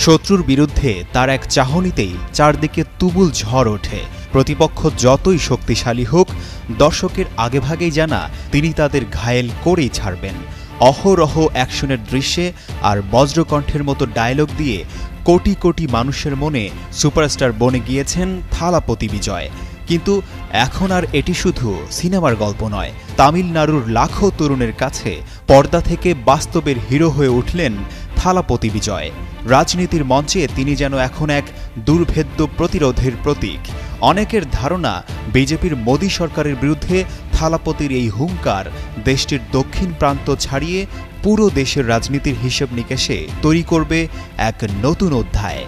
শত্রুর বিরুদ্ধে তার এক চাহনিতেই চারদিকে তুমুল ঝড় ওঠে। প্রতিপক্ষ যতই শক্তিশালী হোক, দর্শকের আগেভাগেই জানা তিনি তাদের ঘায়েল করেই ছাড়বেন। অহরহ অ্যাকশনের দৃশ্যে আর বজ্রকণ্ঠের মতো ডায়লগ দিয়ে কোটি কোটি মানুষের মনে সুপারস্টার বনে গিয়েছেন থালাপতি বিজয়। কিন্তু এখন আর এটি শুধু সিনেমার গল্প নয়, তামিলনাড়ুর লাখো তরুণের কাছে পর্দা থেকে বাস্তবের হিরো হয়ে উঠলেন থালাপতি বিজয়। রাজনীতির মঞ্চে তিনি যেন এখন এক দুর্ভেদ্য প্রতিরোধের প্রতীক। অনেকের ধারণা বিজেপির মোদী সরকারের বিরুদ্ধে থালাপতির এই হুঙ্কার দেশটির দক্ষিণ প্রান্ত ছাড়িয়ে পুরো দেশের রাজনীতির হিসেব নিকেশে তৈরি করবে এক নতুন অধ্যায়।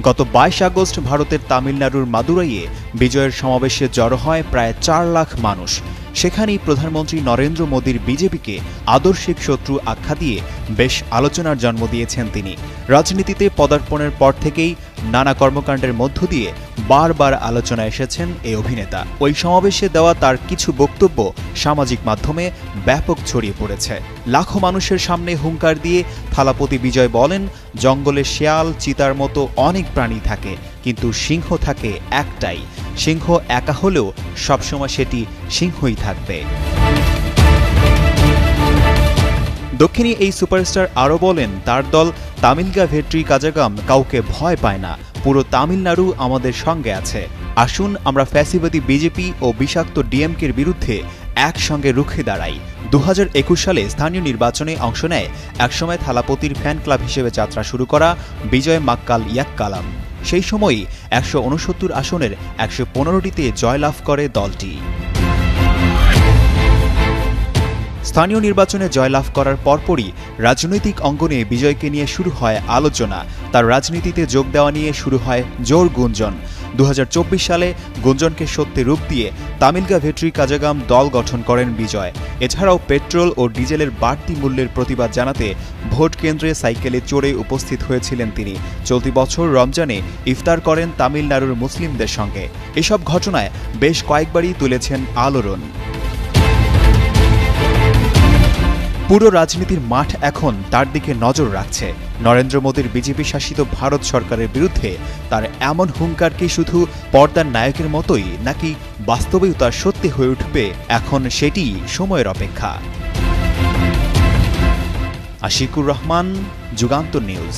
গত 22 আগস্ট ভারতের তামিলনাড়ুর মাদুরাইয়ে বিজয়ের সমাবেশে জড়ো হয় প্রায় 4 লাখ মানুষ। সেখানেই প্রধানমন্ত্রী নরেন্দ্র মোদীর বিজেপিকে আদর্শিক শত্রু আখ্যা দিয়ে বেশ আলোচনার জন্ম দিয়েছেন তিনি। রাজনীতিতে পদার্পণের পর থেকেই নানা কর্মকাণ্ডের মধ্য দিয়ে বারবার আলোচনায় এসেছেন এই অভিনেতা। ওই সমাবেশে দেওয়া তার কিছু বক্তব্য সামাজিক মাধ্যমে ব্যাপক ছড়িয়ে পড়েছে। লাখো মানুষের সামনে হুঙ্কার দিয়ে থালাপতি বিজয় বলেন, জঙ্গলে শেয়াল চিতার মতো অনেক প্রাণী থাকে, কিন্তু সিংহ থাকে একটাই। সিংহ একা হলেও সবসময় সেটি সিংহই থাকবে। দক্ষিণী এই সুপারস্টার আরও বলেন, তার দল তামিলগা ভেট্রি কাজাগাম কাউকে ভয় পায় না। পুরো তামিলনাড়ু আমাদের সঙ্গে আছে। আসুন আমরা ফ্যাসিবাদী বিজেপি ও বিষাক্ত ডিএমকের বিরুদ্ধে একসঙ্গে রুখে দাঁড়াই। 2021 সালে স্থানীয় নির্বাচনে অংশ নেয় একসময় থালাপতির ফ্যান ক্লাব হিসেবে যাত্রা শুরু করা বিজয় মাক্কাল ইয়াক্কালাম। সেই সময়ই 169 আসনের 115টিতে জয়লাভ করে দলটি। স্থানীয় নির্বাচনে জয়লাভ করার পরপরই রাজনৈতিক অঙ্গনে বিজয়কে নিয়ে শুরু হয় আলোচনা। তার রাজনীতিতে যোগ দেওয়া নিয়ে শুরু হয় জোর গুঞ্জন। 2024 সালে গুঞ্জনকে সত্যি রূপ দিয়ে তামিলগা ভেট্রি কাজাগাম দল গঠন করেন বিজয়। এছাড়াও পেট্রোল ও ডিজেলের বাড়তি মূল্যের প্রতিবাদ জানাতে ভোট কেন্দ্রে সাইকেলে চড়ে উপস্থিত হয়েছিলেন তিনি। চলতি বছর রমজানে ইফতার করেন তামিলনাড়ুর মুসলিমদের সঙ্গে। এসব ঘটনায় বেশ কয়েকবারই তুলেছেন আলোড়ন। পুরো রাজনীতির মাঠ এখন তার দিকে নজর রাখছে। নরেন্দ্র মোদীর বিজেপি শাসিত ভারত সরকারের বিরুদ্ধে তার এমন হুঙ্কার কি শুধু পর্দার নায়কের মতোই, নাকি বাস্তবেও তার সত্যি হয়ে উঠবে, এখন সেটি সময়ের অপেক্ষা। আশিকুর রহমান, যুগান্তর নিউজ।